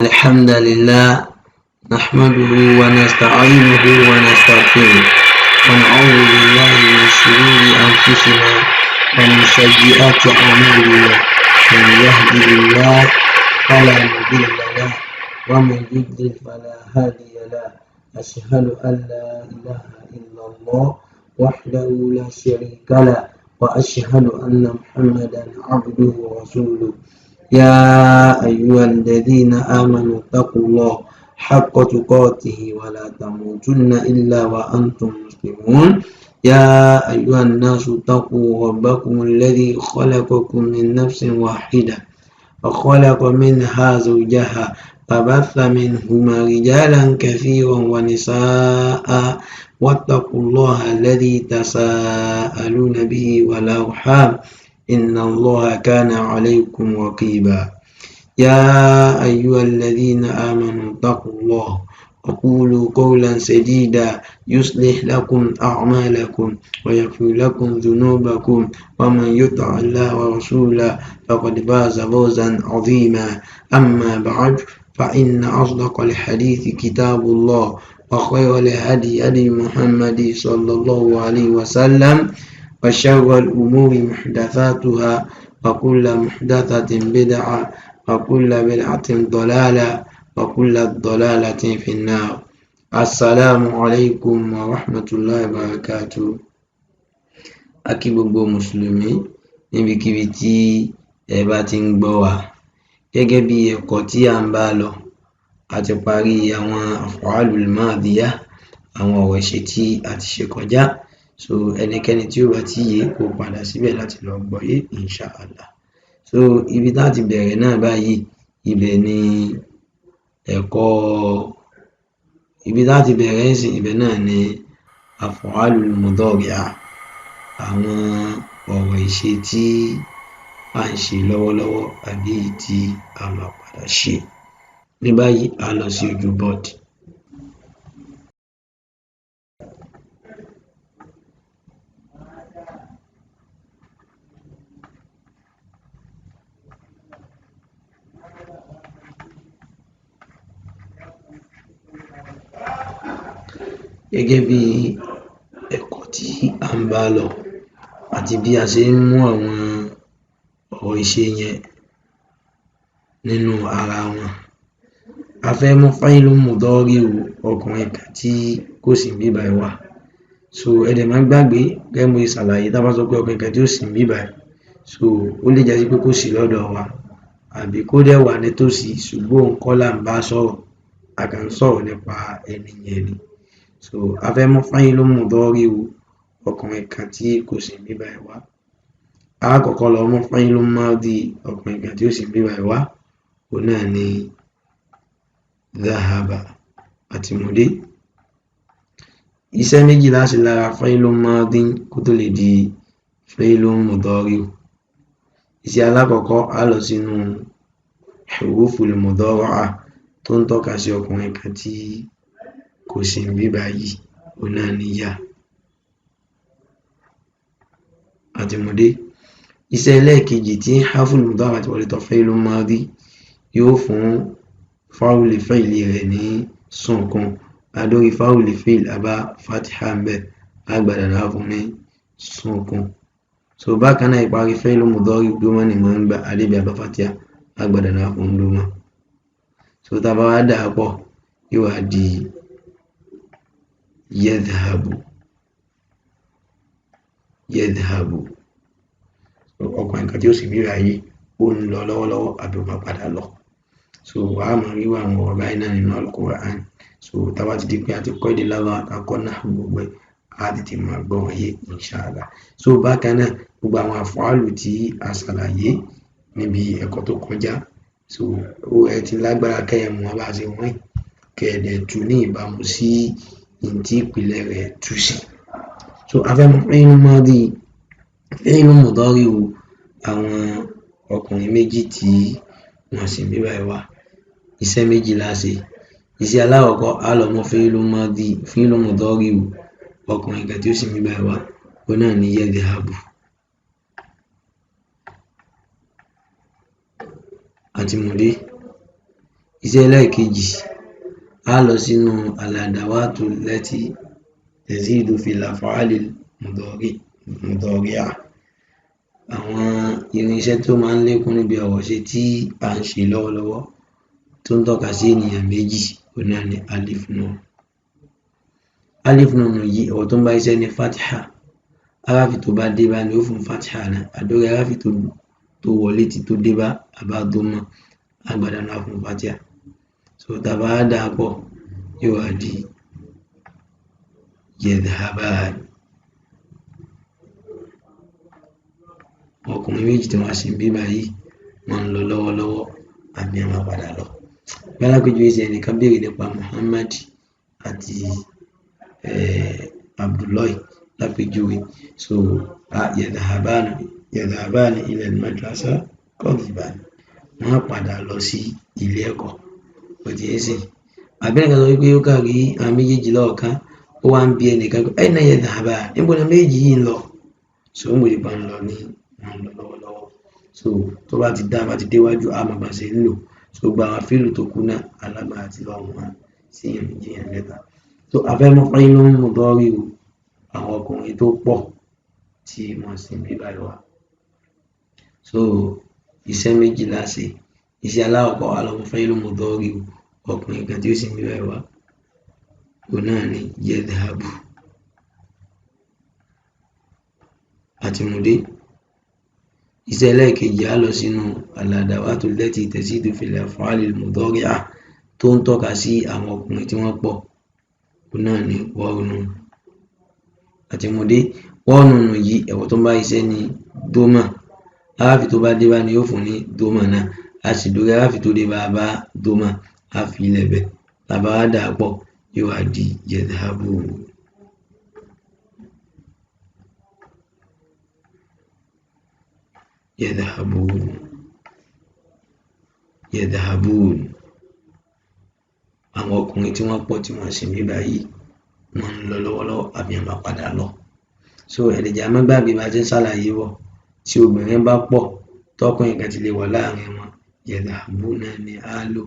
الحمد لله نحمده ونستعينه ونستغفره ونعوذ بالله من شرور أنفسنا ومن سيئات أعمالنا من يهده الله فلا مضل له ومن يضلل فلا هادي له أشهد أن لا إله إلا الله وحده لا شريك له وأشهد أن محمدا عبده ورسوله يا أيها الذين آمنوا اتقوا الله حق تقاته ولا تموتن إلا وأنتم مسلمون يا أيها الناس اتقوا ربكم الذي خلقكم من نفس واحدة وخلق منها زوجها فبث منهما رجالا كثيرا ونساء واتقوا الله الذي تساءلون به والأرحام إن الله كان عليكم رقيبا يا أيها الذين آمنوا اتقوا الله وقولوا قولا سديدا يصلح لكم أعمالكم ويغفر لكم ذنوبكم ومن يطع الله ورسوله فقد فاز فوزا عظيما أما بعد فإن أصدق الحديث كتاب الله وخير الهدي هدي محمد صلى الله عليه وسلم وشر الأمور محدثاتها وكل محدثة بدعة وكل بدعة ضلالة وكل ضلالة في النار. السلام عليكم ورحمة الله وبركاته. Akí gbogbo mùsùlùmí níbikíbi tí ẹ bá ti ń gbọ́ wa. Gẹ́gẹ́ bí ẹ̀kọ́ tí à ń bá lọ, a ti parí àwọn af'alul madiyah, àwọn ọ̀rọ̀ ìṣe tí a ti ṣe kọjá. So ẹnikẹ́ni tí ó bá ti yé kó padà síbẹ̀ láti lọ gbọ́yé inshallah. So ibi tá ti bẹ̀rẹ̀ náà báyìí, ibẹ̀ ni ẹ̀kọ́ ibi tá ti bẹ̀rẹ̀ sí ibẹ̀ náà ni af'alul mudari'ah, àwọn ọ̀rọ̀ ìṣe tí à ń ṣe lọ́wọ́lọ́wọ́ àbí tí a máa padà ṣe. Ní báyìí a lọ sí ojú bọ́ọ̀dì. Gẹ́gẹ́ bí ẹ̀kọ́ tí à ń bá lọ àti bí a ṣe ń mú àwọn ọ̀rọ̀ ìṣe yẹn nínú ara wọn. A fẹ́ mú fáìlù mudari'u ọkùnrin kan tí kò sí níbí báyìí wá. So ẹ dẹ̀ má gbàgbé gẹ́gẹ́ bí mo ṣe ṣàlàyé, tá bá sọ pé ọkùnrin kan tí ò sí níbí báyìí, so ó lè jásí pé kò sí lọ́dọ̀ wa àbí kó dẹ̀ wà nítòsí ṣùgbọ́n òun kọ́ là ń bá sọ̀rọ̀, a kàn ń sọ̀rọ̀ nípa ẹni yẹn ni. So a fẹ́ mú fáìlù mudari'u ọkùnrin kan tí kò sí níbí báyìí wá. A kọ́kọ́ lọ mú fáìlù madi ọkùnrin kan tí ò sí níbí báyìí wá. Òun náà ni dhahaba àti mudé. Iṣẹ́ méjì la ṣe lára fáìlù madi kó tó lè di fáìlù mudari'u. Iṣẹ́ alákọ̀ọ́kọ́ a lọ sínú huruful mudara'ah tó ń tọ́ka sí ọkùnrin kan tí kò sí níbí báyìí. Òun náà ni ya àti mudé. Iṣẹ́ ẹlẹ́ẹ̀kejì tí harful mudara'ah ti wọlé tọ̀ fáìlù madi yóò fún fáwùlì fáìlì rẹ̀ ní sùnkún. Adórí fáwùlì fáìlì abá fatiha ń bẹ̀, àgbàdà náà fún ní sùnkún. So bákan náà ìparí fáìlù mudari'u dómà ni máa ń gba àlébi abá fatiha, àgbàdà náà fún dómà. So tá bá wá dà pọ̀ yóò wá di yadhhabu. Yadhhabu. Ọkùnrin kan tí ó sì bí báyìí ó ń lọ lọ́wọ́lọ́wọ́ àbí ó máa padà lọ. So wàá máa rí àwọn ọ̀rọ̀ báyìí náà nínú Al-Qur'an. So tá bá ti di pé a ti kọ́ èdè Lárúbáwá, a kọ́ nahwu gbogbo ẹ̀, a tètè máa gbọ́ wọn yé inshallah. So bákan náà gbogbo àwọn af'alu tí a ṣàlàyé níbi ẹ̀kọ́ tó kọjá, so ẹ ti lágbára kẹ́ ẹ mọ̀ bá ṣe wọ́n, kẹ́ ẹ dẹ̀ tú ní ìbámu sí ìdí ìpìlẹ̀ rẹ̀ tú sí. So a fẹ́ mú fáìlù madi, fáìlù mudari'u àwọn ọkùnrin méjì tí wọ́n sì níbí báyìí wá. Iṣẹ́ méjì la ṣe. Iṣẹ́ alákọ̀ọ́kọ́ a lọ mú fáìlù madi, fáìlù mudari'u ọkùnrin kan tí ó sì níbí báyìí wá. Òun náà ni yadhhabu àti mudé. Iṣẹ́ ẹlẹ́ẹ̀kejì á lọ sínú al-adawatu allati tazidu fil af'ali al-mudari'ah. Àwọn irinṣẹ́ tó máa ń lékún níbi ọ̀rọ̀ ṣe tí à ń ṣe lọ́wọ́lọ́wọ́ tó ń tọ́ka sí ènìyàn méjì, òun náà ni alif nun. Alif nun yìí ọ̀rọ̀ tó ń bá iṣẹ́ ní fatiha, aráfi tó bá dé bá ni ó fún fatiha náà, àdórí aráfi tó wọlé tí tó dé bá àbá dọ́mà àgbàdá náà fún fatiha. So tàbá dà pọ̀ yóò wá di yadhhaban. Ọkùnrin méjì tí wọ́n ṣe ń bí báyìí wọ́n ń lọ lọ́wọ́lọ́wọ́ àbí wọ́n máa padà lọ. Bí alápèjúwe ṣe ẹnìkan béèrè nípa Muhammad àti Abdullahi lápèjúwe. So yadhhaban ila al-madrasa qadiban. Wọ́n padà lọ sí ilé ẹ̀kọ́. Ó ti ń sìn. Àbí ẹnìkan sọ wípé ó kàrí àwọn méjèèjì lọ́ọ̀kan, ó wá ń bi ẹnìkan pé ayna yadhhaban, níbo ni méjì yìí ń lọ? So ó mọ̀ nípa ń lọ lọ́wọ́lọ́wọ́. So tó bá ti déwájú àmọ́ bá ṣe ń lò. So gba àwọn fíìlù tó kù náà alágbára àti lọ́wọ́ wọn sí èèyàn mẹ́ta. So afẹ́mọ́ fi'lun mudari'u àwọn ọkùnrin tó pọ̀ tí wọ́n sì ń bí báyìí wá. So iṣẹ́ méjì la ṣe. Iṣẹ́ aláwọ̀kọ́ alọ́mọ fi'lun mudari'u ọkùnrin kan tí ó sì ń bí báyìí wá. Òun náà ni yadhhabu. Àti mùdé. Iṣẹ́ ẹlẹ́ẹ̀kejì á lọ sínú al-adawatu allati tazidu fil af'ali al-mudari'ah tó ń tọ́ka sí àwọn ọkùnrin tí wọ́n pọ̀. Òun náà ni wawu nun. Àti mùdé. Wawu nun yìí ẹ̀wọ̀ tó ń bá iṣẹ́ ní dọ́mà. Aráfi tó bá dé bá ni ó fún ní dọ́mà náà. A sì dórí aráfi tó dé bá dọ́mà á fi ilẹ̀ bẹ̀. Tàbá dà pọ̀ yóò wá di yadhhabu. Yadhhabun. Àwọn ọkùnrin tí wọ́n pọ̀ tí wọ́n sì ń bí báyìí wọ́n ń lọ lọ́wọ́lọ́wọ́ àbí wọ́n máa padà lọ. So ẹ̀dẹ̀jà má gbàgbé bá ti ń ṣàlàyé wọ̀ tí obìnrin bá pọ̀ tọkùnrin kan ti lè wà láàrin wọn yadhhabun náà ni á lò.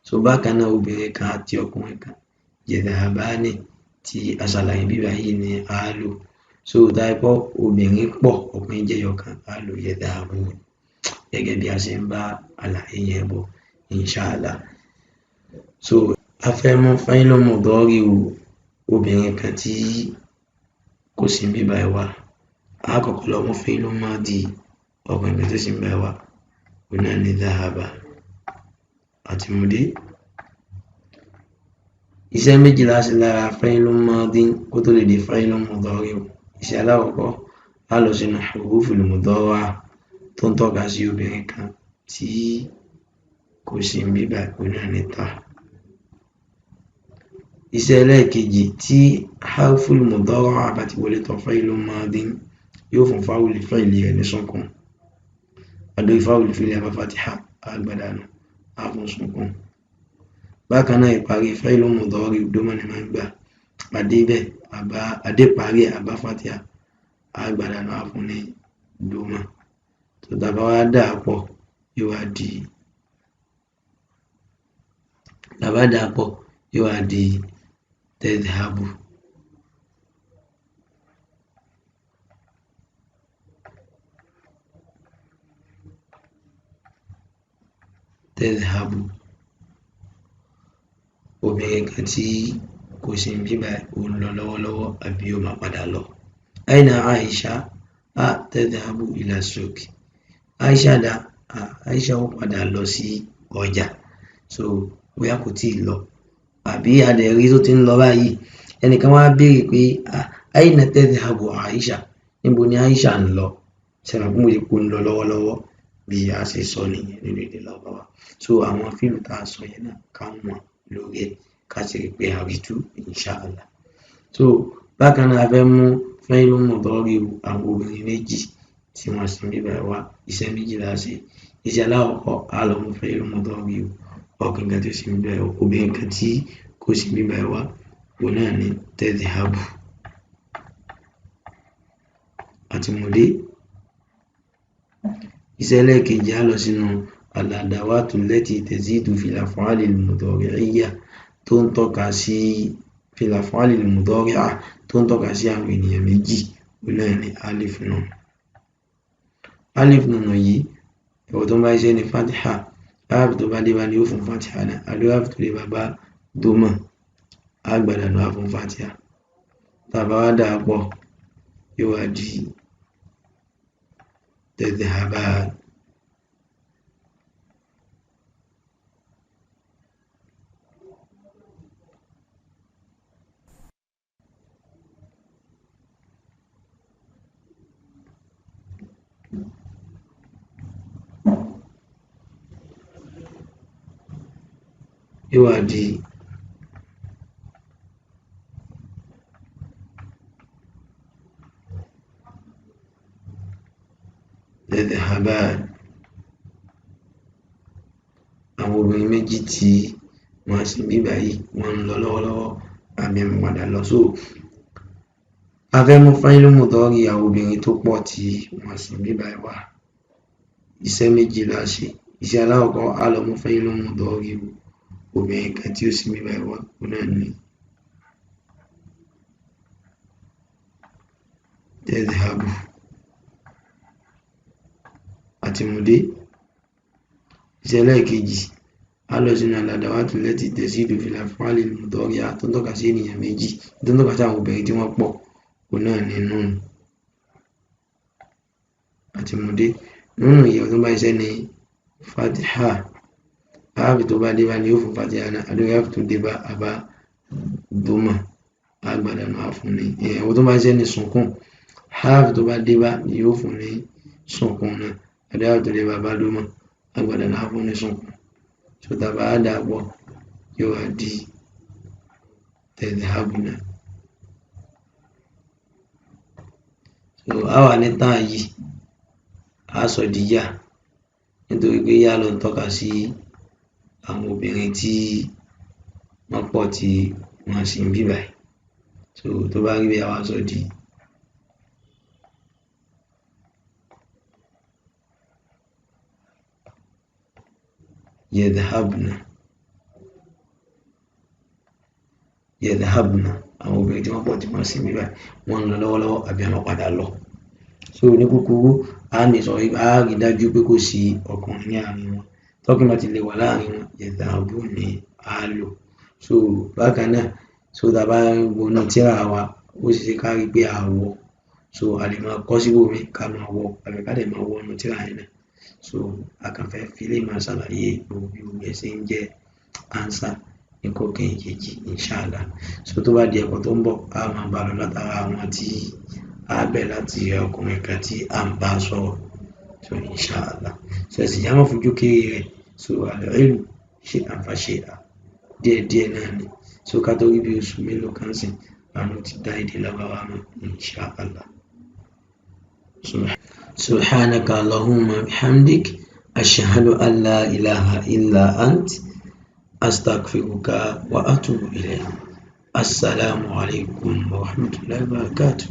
So bákan náà obìnrin kan àti ọkùnrin kan yadhhabani tí a ṣàlàyé bí báyìí ni á lò. So dáìpọ̀ obìnrin pọ̀ ọkùnrin jẹyọ kan á lò yadhhabun gẹ́gẹ́ bí a ṣe ń bá àlàyé yẹn bọ̀ inshallah. So afẹ́mọ́ fi'lun mudari'u obìnrin kan tí kò sí ń bí báyìí wá. A kọ́kọ́ lọ mú fi'lun madi ọkùnrin kan tó sì ń bá wá. Òun náà ni dhahaba. Àti mùdé. Iṣẹ́ méjì la ṣe lára fi'lun madi kó tó lè di fi'lun mudari'u. Iṣẹ́ aláwọ̀kọ́ á lọ sínú huruful mudawwarah tó ń tọ́ka sí obìnrin kan tí kò sí ń bí báyìí. Òun náà ni ta. Iṣẹ́ ẹlẹ́ẹ̀kejì tí harful mudawwarah bá ti wọlé tán fi'lun madi yóò fún fáwùlì fáìlì rẹ̀ ní sukun. Àdórí fáwùlì fíìlì àbá fatiha àgbàdànù á fún sukun. Bákan náà ìparí fi'lun mudari'u dọ́mà ni máa ń gbà. Adéparí àbá fatiha àgbàdànù á fún ní dọ́mà. Tó tàbá wá dà pọ̀ yóò wá di tadhhabu. Obìnrin kan tí kò sí ń bí báyìí ó ń lọ lọ́wọ́lọ́wọ́ àbí ó máa padà lọ. Aina Aisha tadhhabu ila suq. Aisha dà Aisha ó padà lọ sí ọjà. So bóyá kò tíì lọ àbí adẹ̀rí tó ti ń lọ báyìí. Ẹnìkan wá béèrè pé aina tadhhabu Aisha, níbo ni Aisha ń lọ? Ṣẹ̀mọ̀ pé mo lè kó ń lọ lọ́wọ́lọ́wọ́ bí a ṣe sọ nìyẹn nínú èdè Lárúbáwá. So àwọn fíìlù tá a sọ yẹn náà ká wọ́n lórí ẹ̀ ká sì rí pé a rí tú inshallah. So bákan náà a fẹ́ mú fi'lun mudari'u àwọn obìnrin méjì tí wọ́n sì ń bí báyìí wá. Iṣẹ́ méjì la ṣe. Iṣẹ́ aláwọ̀kọ́ á lọ mú fi'lun mudari'u ọkùnrin kan tó sì ń bí báyìí wá. Obìnrin kan tí kò sì ń bí báyìí wá. Òun náà ni tadhhabu. Àti mùdé. Iṣẹ́ ẹlẹ́ẹ̀kejì á lọ sínú al-adawatu allati tazidu fil af'ali al-mudari'iyya tó ń tọ́ka sí fil af'ali al-mudari'a tó ń tọ́ka sí àwọn ènìyàn méjì òun náà ni alif nun. Alif nun yìí ìwọ̀n tó bá ṣiṣẹ́ ní fatiha alif tó bá dé bá ní ó fún fatiha náà alif tó dé bá bá dómà á gbàdánù á fún fatiha tàbá wá dà pọ̀ yóò wá di tadhhaban. Yóò wá di tadhhaban. Àwọn obìnrin méjì tí wọ́n sì bí báyìí wọ́n ń lọ lọ́wọ́lọ́wọ́ àbí ń padà lọ. So a fẹ́ mú fáìlì mudari àwọn obìnrin tó pọ̀ tí wọ́n sì bí báyìí wá. Iṣẹ́ méjì la ṣe. Iṣẹ́ alákọ̀ọ́kọ́ á lọ mú fáìlì mudari obìnrin kan tí ó sì bí báyìí wá òun náà ni tadhhabu àti mùdé. Iṣẹ́ ẹlẹ́ẹ̀kejì á lọ sínú al-adawatu allati tazidu fil af'ali al-mudari'a tó ń tọ́ka sí ènìyàn méjì tó ń tọ́ka sí àwọn obìnrin tí wọ́n pọ̀ òun náà ni nun àti mùdé. Nun yìí tó bá ṣiṣẹ́ ní fatiha alif tó bá dé bá ní ó fún fatiha náà alif tó dé bá a bá dómà á gbàdánù á fún ní ìwọ̀n tó bá ṣiṣẹ́ ní sùnkún alif tó bá dé bá ní ó fún ní sùnkún náà alif tó dé bá bá dómà á gbàdánù á fún ní sùnkún. So tàbá á dà pọ̀ yóò wá di tadhhabuna. So á wà ní tán yìí á sọ di yá nítorí pé yá ló ń tọ́ka sí àwọn obìnrin tí wọ́n pọ̀ tí wọ́n sì ń bí báyìí. So tó bá rí bí a wá sọ di yadhhabna. Àwọn obìnrin tí wọ́n pọ̀ tí wọ́n sì ń bí báyìí wọ́n ń lọ lọ́wọ́lọ́wọ́ àbí wọ́n padà lọ. So ní kúkúrú á ní sọ á rí dájú pé kò sí ọkùnrin ní àárín wọn. Tọ́kùnrin bá ti lè wà láàrin wọn yadhhabu ni á lò. So bákan náà so tá bá wọnú tírà wa ó ṣe é ṣe ká rí pé a wọ̀ so a lè máa kọ́ síbòmíì ká máa wọ̀ àbí ká dẹ̀ máa wọnú tírà yẹn náà. So a kàn fẹ́ fi eléyìí máa ṣàlàyé gbogbo bí gbogbo ẹ̀ ṣe ń jẹ́ answer ní kọ̀ọ̀kan ìkejì inshallah. So tó bá di ẹ̀kọ́ tó ń bọ̀ a máa bá lọ látara àwọn tí a bẹ̀ láti ọkùnrin kan tí à ń bá sọ̀rọ̀ so inshallah. So ẹ̀sìn yà máa fojú kéré rẹ̀ so al-ilmu shay'an fa shay'an díẹ̀díẹ̀ náà ni. So ká tó rí bí oṣù mélòó kan sìn àwọn ti dá èdè Lárúbáwá mọ̀ inshallah. Subhanaka Allahumma bihamdik ashhadu an la ilaha illa ant astaghfiruka wa atubu ilayk. Assalamu alaikum wa rahmatullahi wa barakatuh.